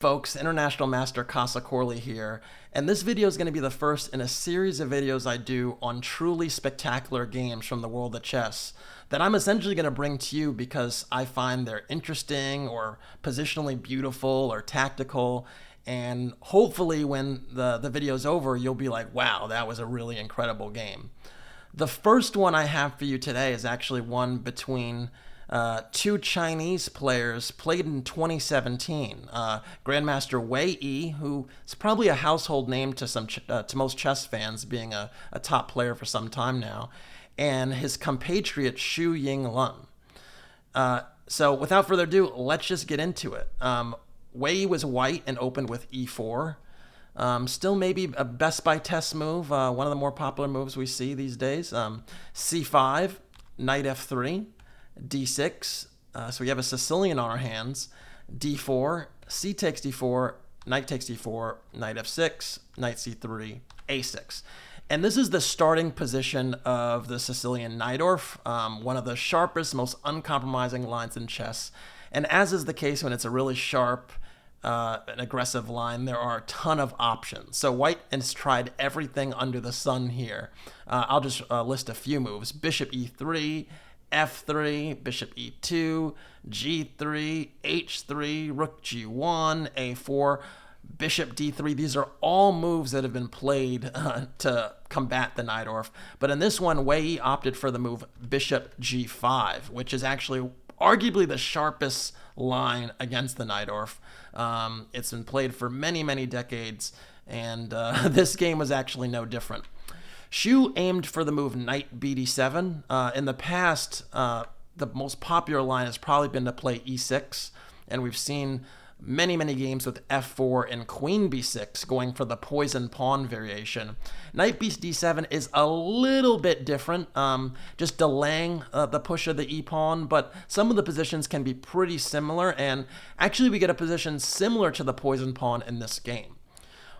Folks, International Master Casa Corley here, and this video is going to be the first in a series of videos I do on truly spectacular games from the world of chess that I'm essentially going to bring to you because I find they're interesting or positionally beautiful or tactical, and hopefully when the video's over, you'll be like, wow, that was a really incredible game. The first one I have for you today is actually one between two Chinese players played in 2017. Grandmaster Wei Yi, who is probably a household name to most chess fans, being a top player for some time now, and his compatriot Xu Yinglun. So without further ado, let's just get into it. Wei Yi was white and opened with e4. Still maybe a best by test move, one of the more popular moves we see these days. c5, knight f3, d6, so we have a Sicilian on our hands, d4, c takes d4, knight takes d4, knight f6, knight c3, a6. And this is the starting position of the Sicilian Najdorf, one of the sharpest, most uncompromising lines in chess. And as is the case when it's a really sharp, an aggressive line, there are a ton of options. So white has tried everything under the sun here. I'll just list a few moves. Bishop e3, f3, bishop e2, g3, h3, rook g1, a4, bishop d3. These are all moves that have been played to combat the Najdorf. But in this one, Wei Yi opted for the move bishop g5, which is actually arguably the sharpest line against the Najdorf. It's been played for many, many decades, and this game was actually no different. Xu aimed for the move knight bd7. In the past, the most popular line has probably been to play e6, and we've seen many, many games with f4 and queen b6 going for the poison pawn variation. Knight bd7 is a little bit different, just delaying the push of the e-pawn, but some of the positions can be pretty similar, and actually we get a position similar to the poison pawn in this game.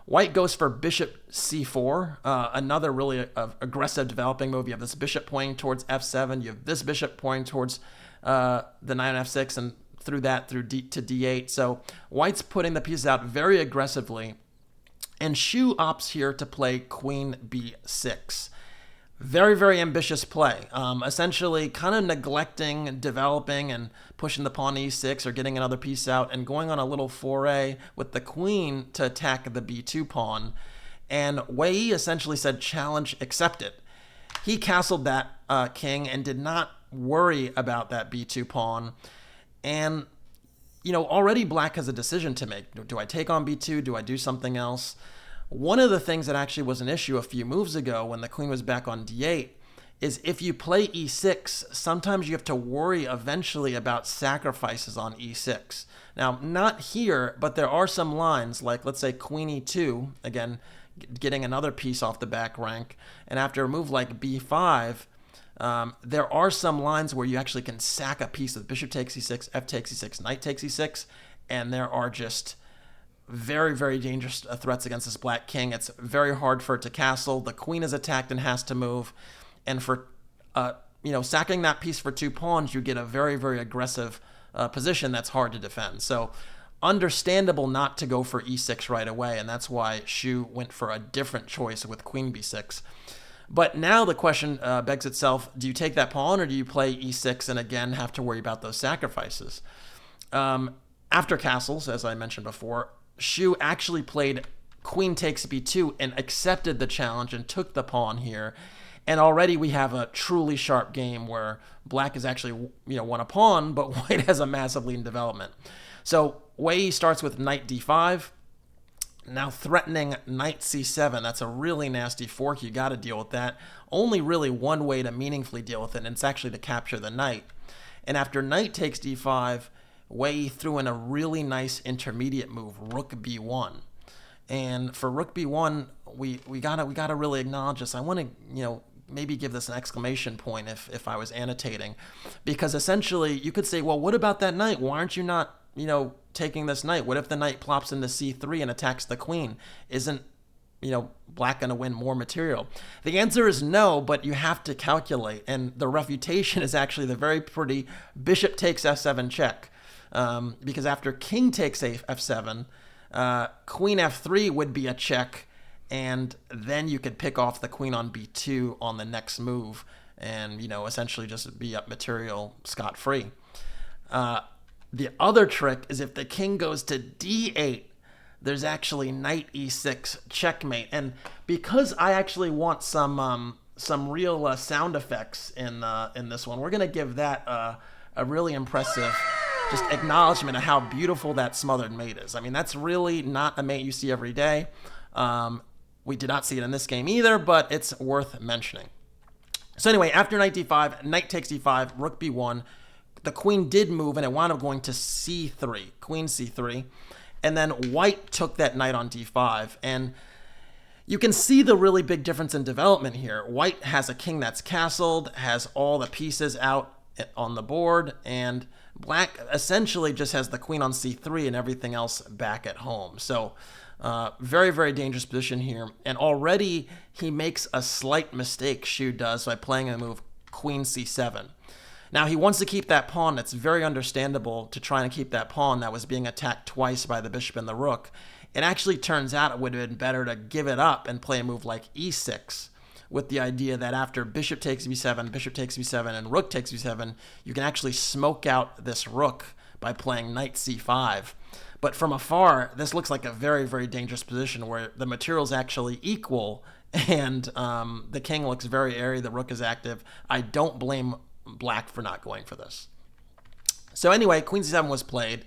White goes for bishop c4, another really aggressive developing move. You have this bishop pointing towards f7. You have this bishop pointing towards the knight on f6, and through that to d8. So white's putting the pieces out very aggressively, and Xu opts here to play queen b6. Very, very ambitious play. Essentially kind of neglecting, developing, and pushing the pawn to e6 or getting another piece out and going on a little foray with the queen to attack the b2 pawn. And Wei Yi essentially said, challenge accepted. He castled that king and did not worry about that b2 pawn. And, you know, already black has a decision to make. Do I take on b2? Do I do something else? One of the things that actually was an issue a few moves ago when the queen was back on d8 is if you play e6, sometimes you have to worry eventually about sacrifices on e6. Now, not here, but there are some lines like, let's say, queen e2, again, getting another piece off the back rank. And after a move like b5, there are some lines where you actually can sack a piece with bishop takes e6, f takes e6, knight takes e6, and there are just very, very dangerous threats against this black king. It's very hard for it to castle. The queen is attacked and has to move. And for, sacking that piece for two pawns, you get a very, very aggressive position that's hard to defend. So understandable not to go for e6 right away, and that's why Xu went for a different choice with queen b6. But now the question begs itself, do you take that pawn or do you play e6 and again have to worry about those sacrifices? After castles, as I mentioned before, Xu actually played queen takes b2 and accepted the challenge and took the pawn here. And already we have a truly sharp game where black has actually, won a pawn, but white has a massive lead in development. So Wei Yi starts with knight d5. Now threatening knight c7. That's a really nasty fork. You got to deal with that. Only really one way to meaningfully deal with it, and it's actually to capture the knight. And after knight takes d5, Wei Yi threw in a really nice intermediate move, rook b1. And for rook b1, we gotta really acknowledge this. I want to maybe give this an exclamation point if I was annotating, because essentially you could say, well, what about that knight? Why aren't you not taking this knight? What if the knight plops into c3 and attacks the queen? Isn't black going to win more material? The answer is no, but you have to calculate. And the refutation is actually the very pretty bishop takes f7 check. Because after king takes f7, Queen f3 would be a check, and then you could pick off the queen on b2 on the next move and, essentially just be up material scot-free. The other trick is if the king goes to d8, there's actually knight e6 checkmate. And because I actually want some real sound effects in this one, we're going to give that a really impressive just acknowledgement of how beautiful that smothered mate is. I mean, that's really not a mate you see every day. We did not see it in this game either, but it's worth mentioning. So anyway, after knight d5, knight takes d5, rook b1, the queen did move, and it wound up going to c3, queen c3. And then white took that knight on d5. And you can see the really big difference in development here. White has a king that's castled, has all the pieces out on the board, and black essentially just has the queen on c3 and everything else back at home. So very, very dangerous position here. And already he makes a slight mistake, Xu does, by playing a move queen c7. Now, he wants to keep that pawn. It's very understandable to try and keep that pawn that was being attacked twice by the bishop and the rook. It actually turns out it would have been better to give it up and play a move like e6, with the idea that after bishop takes b7, and rook takes b7, you can actually smoke out this rook by playing knight c5. But from afar, this looks like a very, very dangerous position where the material's actually equal, and the king looks very airy, the rook is active. I don't blame black for not going for this. So anyway, queen c7 was played,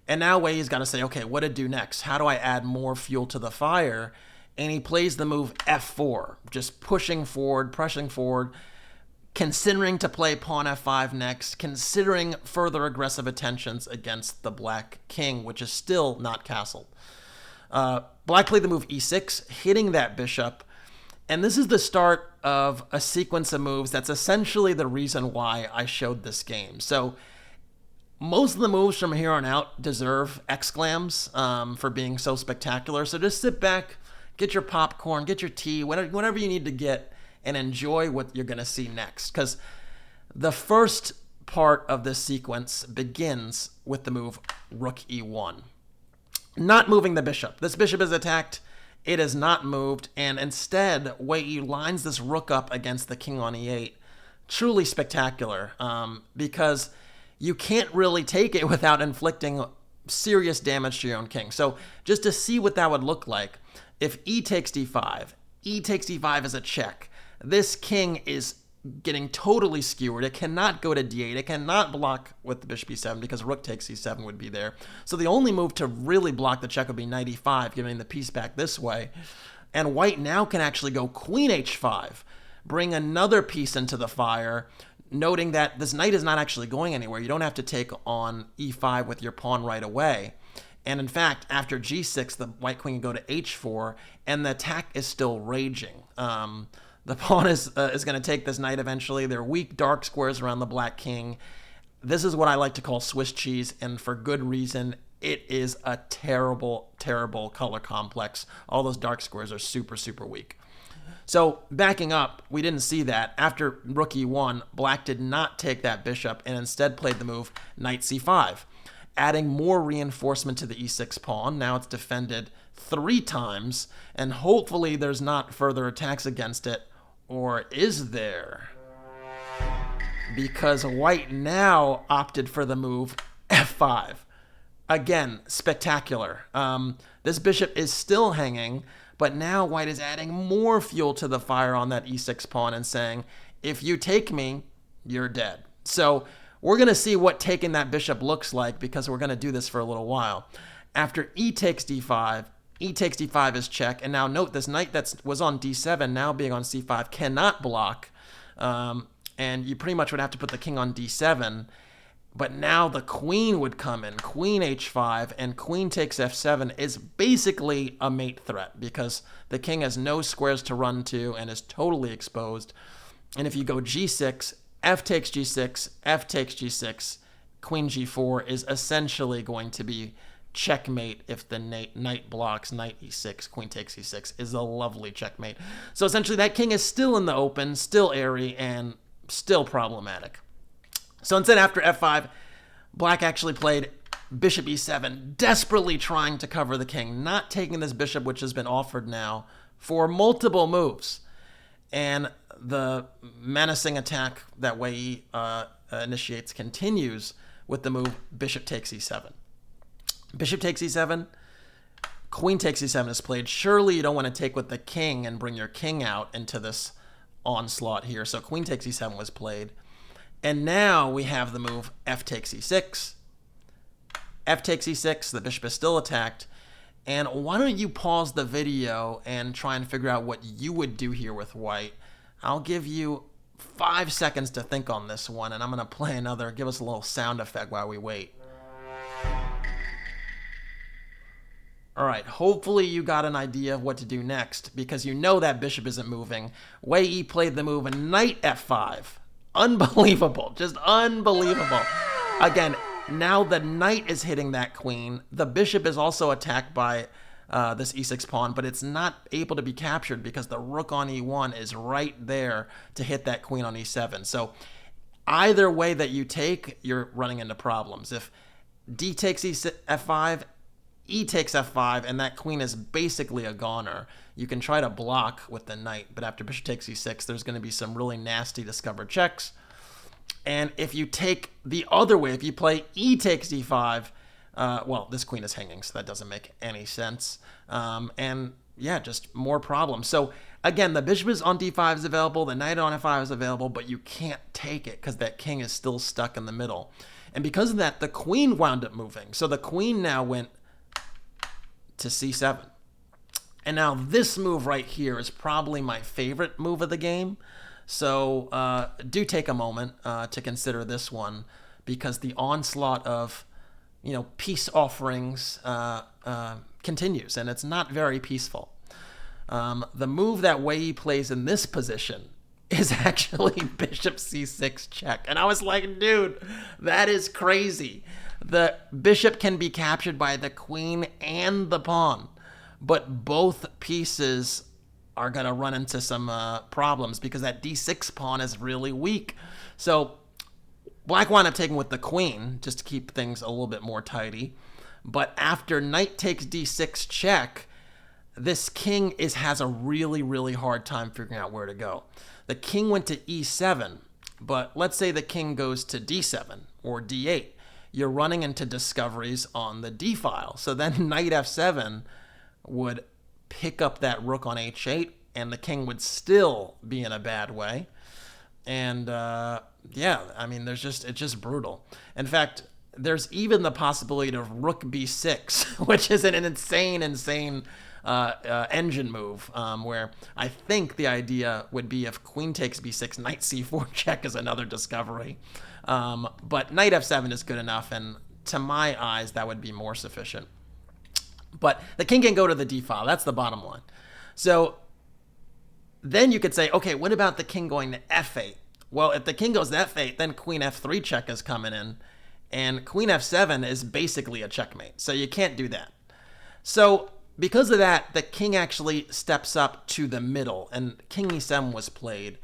and now Wei's got to say, okay, what to do next? How do I add more fuel to the fire? And he plays the move f4, just pushing forward, considering to play pawn f5 next, considering further aggressive attentions against the black king, which is still not castled. Black played the move e6, hitting that bishop. And this is the start of a sequence of moves that's essentially the reason why I showed this game. So most of the moves from here on out deserve exclams for being so spectacular. So just sit back, get your popcorn, get your tea, whatever you need to get, and enjoy what you're going to see next. Because the first part of this sequence begins with the move rook e1. Not moving the bishop. This bishop is attacked. It is not moved, and instead, Wei lines this rook up against the king on e8. Truly spectacular, because you can't really take it without inflicting serious damage to your own king. So just to see what that would look like, if e takes d5 is a check. This king is getting totally skewered. It cannot go to d8. It cannot block with the bishop e7 because rook takes c7 would be there. So the only move to really block the check would be knight e5, giving the piece back this way. And white now can actually go queen h5, bring another piece into the fire, noting that this knight is not actually going anywhere. You don't have to take on e5 with your pawn right away. And in fact, after g6, the white queen can go to h4, and the attack is still raging. The pawn is going to take this knight eventually. There are weak dark squares around the black king. This is what I like to call Swiss cheese, and for good reason. It is a terrible, terrible color complex. All those dark squares are super, super weak. So backing up, we didn't see that. After rook e1, black did not take that bishop and instead played the move knight c5, adding more reinforcement to the e6 pawn. Now it's defended 3 times, and hopefully there's not further attacks against it. Or is there? Because white now opted for the move f5. Again, spectacular. This bishop is still hanging, but now white is adding more fuel to the fire on that e6 pawn and saying, if you take me, you're dead. So we're going to see what taking that bishop looks like, because we're going to do this for a little while. After e takes d5, e takes d5 is check, and now note this knight that was on d7 now being on c5 cannot block, and you pretty much would have to put the king on d7, but now the queen would come in, queen h5, and queen takes f7 is basically a mate threat because the king has no squares to run to and is totally exposed. And if you go g6, f takes g6, f takes g6, queen g4 is essentially going to be checkmate. If the knight blocks, knight e6, queen takes e6 is a lovely checkmate. So essentially that king is still in the open, still airy, and still problematic. So instead, after f5, black actually played bishop e7, desperately trying to cover the king, not taking this bishop, which has been offered now for multiple moves. And the menacing attack that Wei initiates continues with the move bishop takes e7. Bishop takes e7, queen takes e7 is played. Surely you don't want to take with the king and bring your king out into this onslaught here. So queen takes e7 was played. And now we have the move f takes e6. F takes e6, the bishop is still attacked. And why don't you pause the video and try and figure out what you would do here with white. I'll give you 5 seconds to think on this one, and I'm going to play another, give us a little sound effect while we wait. All right, hopefully you got an idea of what to do next, because you know that bishop isn't moving. Wei played the move knight f5. Unbelievable, just unbelievable. Again, now the knight is hitting that queen. The bishop is also attacked by this e6 pawn, but it's not able to be captured because the rook on e1 is right there to hit that queen on e7. So either way that you take, you're running into problems. If d takes f5, e takes f5, and that queen is basically a goner. You can try to block with the knight, but after bishop takes e6, there's going to be some really nasty discovered checks. And if you take the other way, if you play e takes d5, well, this queen is hanging, so that doesn't make any sense. And yeah, just more problems. So again, the bishop is on d5 is available, the knight on f5 is available, but you can't take it because that king is still stuck in the middle. And because of that, the queen wound up moving. So the queen now went to c7. And now this move right here is probably my favorite move of the game. So do take a moment to consider this one, because the onslaught of peace offerings continues, and it's not very peaceful. The move that Wei plays in this position is actually bishop c6 check. And I was like, dude, that is crazy. The bishop can be captured by the queen and the pawn, but both pieces are going to run into some problems because that d6 pawn is really weak. So black wound up taking with the queen just to keep things a little bit more tidy. But after knight takes d6 check, this king has a really, really hard time figuring out where to go. The king went to e7, but let's say the king goes to d7 or d8. You're running into discoveries on the d file. So then knight f7 would pick up that rook on h8, and the king would still be in a bad way. And yeah, I mean, it's just brutal. In fact, there's even the possibility of rook b6, which is an insane engine move, where I think the idea would be if queen takes b6, knight c4 check is another discovery. But knight f7 is good enough, and to my eyes, that would be more sufficient. But the king can go to the d file. That's the bottom line. So then you could say, okay, what about the king going to f8? Well, if the king goes to f8, then queen f3 check is coming in, and queen f7 is basically a checkmate. So you can't do that. So because of that, the king actually steps up to the middle, and king e7 was played.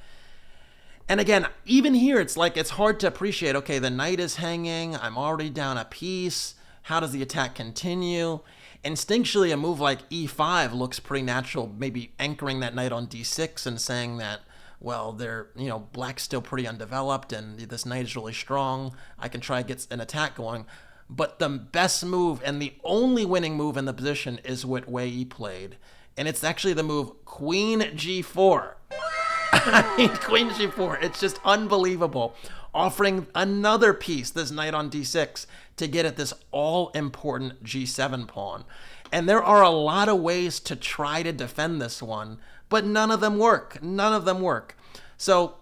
And again, even here, it's hard to appreciate, okay, the knight is hanging, I'm already down a piece, how does the attack continue? Instinctually, a move like e5 looks pretty natural, maybe anchoring that knight on d6 and saying that, well, black's still pretty undeveloped and this knight is really strong, I can try to get an attack going. But the best move and the only winning move in the position is what Wei played. And it's actually the move queen g4. I mean, queen g4, it's just unbelievable. Offering another piece, this knight on d6, to get at this all-important g7 pawn. And there are a lot of ways to try to defend this one, but none of them work. None of them work. So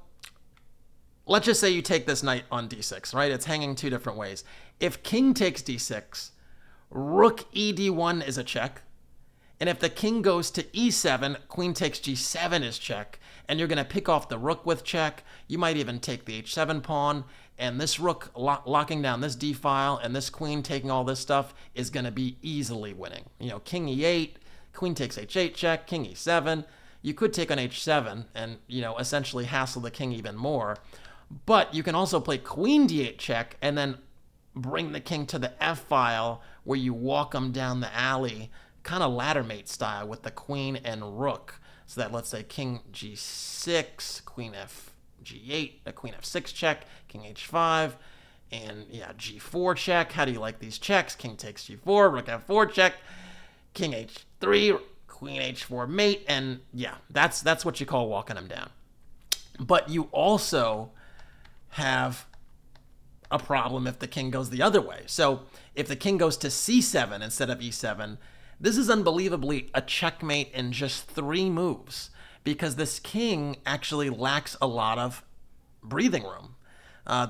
let's just say you take this knight on d6, right? It's hanging two different ways. If king takes d6, rook e d1 is a check. And if the king goes to e7, queen takes g7 is check. And you're going to pick off the rook with check. You might even take the h7 pawn. And this rook locking down this d file and this queen taking all this stuff is going to be easily winning. King e8, queen takes h8 check, king e7. You could take on h7 and, essentially hassle the king even more. But you can also play queen d8 check and then bring the king to the F file where you walk him down the alley, kind of ladder mate style with the queen and rook. So that, let's say, king g6, queen f g8, a queen f6 check, king h5, and yeah, g4 check. How do you like these checks? King takes g4, rook f4 check, king h3, queen h4 mate, and yeah, that's what you call walking them down. But you also have a problem if the king goes the other way. So if the king goes to c7 instead of e7, this is unbelievably a checkmate in just 3 moves, because this king actually lacks a lot of breathing room.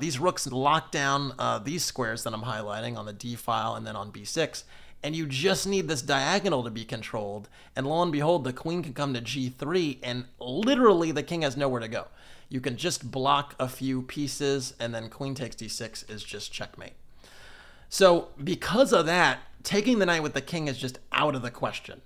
These rooks lock down these squares that I'm highlighting on the d file and then on b6, and you just need this diagonal to be controlled, and lo and behold, the queen can come to g3, and literally the king has nowhere to go. You can just block a few pieces, and then queen takes d6 is just checkmate. So because of that, taking the knight with the king is just out of the question.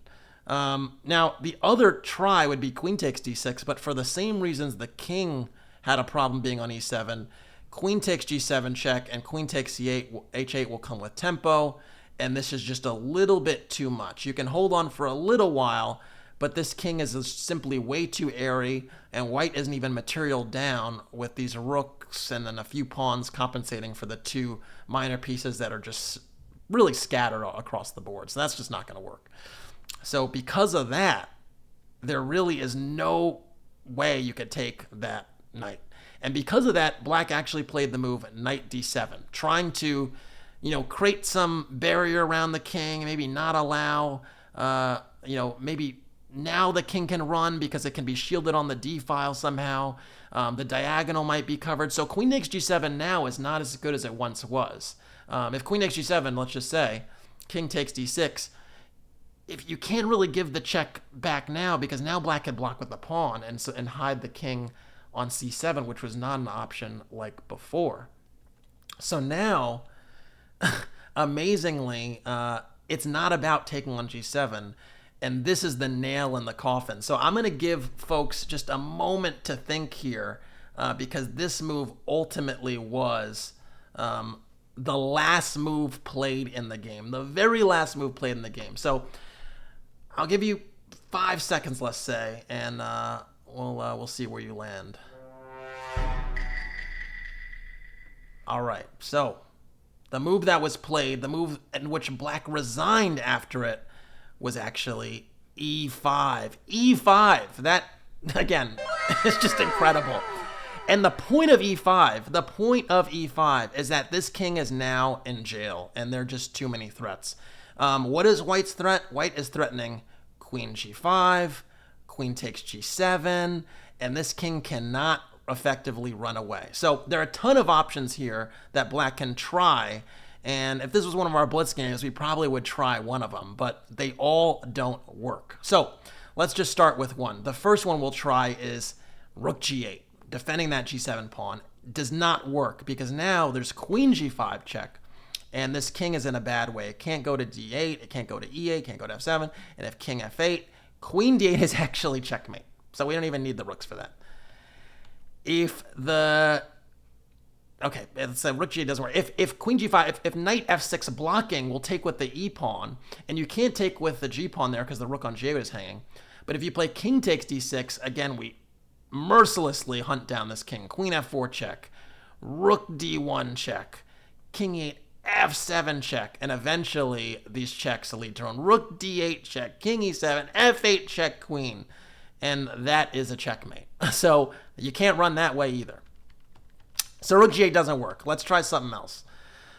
Now, the other try would be queen takes d6, but for the same reasons the king had a problem being on e7, queen takes g7 check, and queen takes c8, h8 will come with tempo, and this is just a little bit too much. You can hold on for a little while, but this king is simply way too airy, and white isn't even material down with these rooks and then a few pawns compensating for the 2 minor pieces that are just really scattered across the board. So that's just not going to work. So because of that, there really is no way you could take that knight. And because of that, black actually played the move knight d7, trying to, create some barrier around the king, maybe not allow, maybe now the king can run because it can be shielded on the d file somehow. The diagonal might be covered. So queen takes g7 now is not as good as it once was. If queen takes g7, let's just say, king takes d6, if you can't really give the check back now, because now black can block with the pawn and hide the king on c7, which was not an option like before. So now, amazingly, it's not about taking on g7, and this is the nail in the coffin. So I'm going to give folks just a moment to think here, because this move ultimately was the last move played in the game, the very last move played in the game. So I'll give you 5 seconds, let's say, and we'll see where you land. All right, so the move that was played, the move in which black resigned after it, was actually e5. E5, that, again, is just incredible. And the point of e5, is that this king is now in jail, and there are just too many threats. What is white's threat? White is threatening queen g5, queen takes g7, and this king cannot effectively run away. So there are a ton of options here that black can try, and if this was one of our blitz games, we probably would try one of them, but they all don't work. So let's just start with one. The first one we'll try is rook g8. Defending that g7 pawn does not work, because now there's queen g5 check, and this king is in a bad way. It can't go to d8, it can't go to e8, it can't go to f7, and if king f8, queen d8 is actually checkmate. So we don't even need the rooks for that. If the... Okay, so rook g8 doesn't work. If queen g5, if knight f6 blocking will take with the e pawn, and you can't take with the g pawn there because the rook on g8 is hanging. But if you play king takes d6, again, we mercilessly hunt down this king. Queen f4 check, rook d1 check, king 8 f7 check, and eventually these checks lead to rook d8 check, king e7, f8 check, queen, and that is a checkmate. So you can't run that way either. So rook g8 doesn't work. Let's try something else.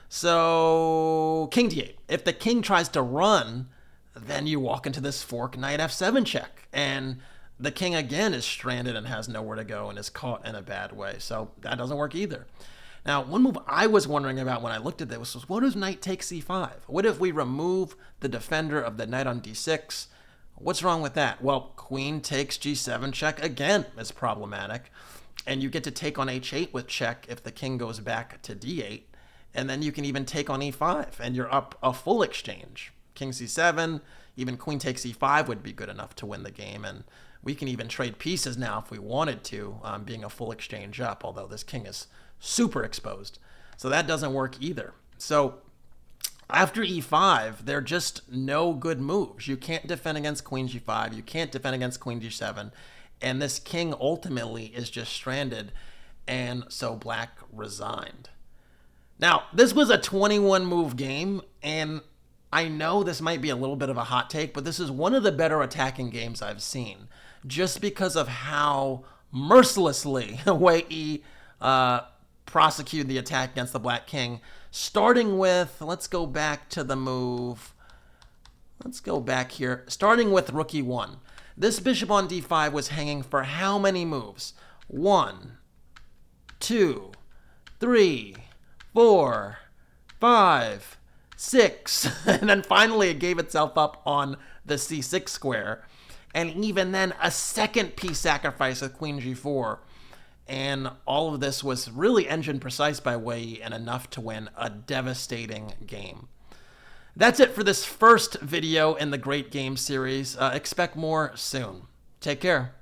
So king d8. If the king tries to run, then you walk into this fork knight f7 check, and the king again is stranded and has nowhere to go and is caught in a bad way. So that doesn't work either. Now, one move I was wondering about when I looked at this was, what if knight takes c5? What if we remove the defender of the knight on d6? What's wrong with that? Well, queen takes g7 check again is problematic. And you get to take on h8 with check if the king goes back to d8. And then you can even take on e5, and you're up a full exchange. King c7, even queen takes e5 would be good enough to win the game. And we can even trade pieces now if we wanted to, being a full exchange up, although this king is super exposed. So that doesn't work either. So after e5, there are just no good moves. You can't defend against queen g5. You can't defend against queen g7. And this king ultimately is just stranded. And so black resigned. Now, this was a 21 move game, and I know this might be a little bit of a hot take, but this is one of the better attacking games I've seen, just because of how mercilessly Wei Yi prosecuted the attack against the black king, starting with, let's go back to the move. Let's go back here. Starting with rook e1. This bishop on d5 was hanging for how many moves? 1, 2, 3, 4, 5, 6. And then finally it gave itself up on the c6 square. And even then, a second piece sacrifice with queen g4. And all of this was really engine precise by Wei Yi and enough to win a devastating game. That's it for this first video in the Great Game series. Expect more soon. Take care.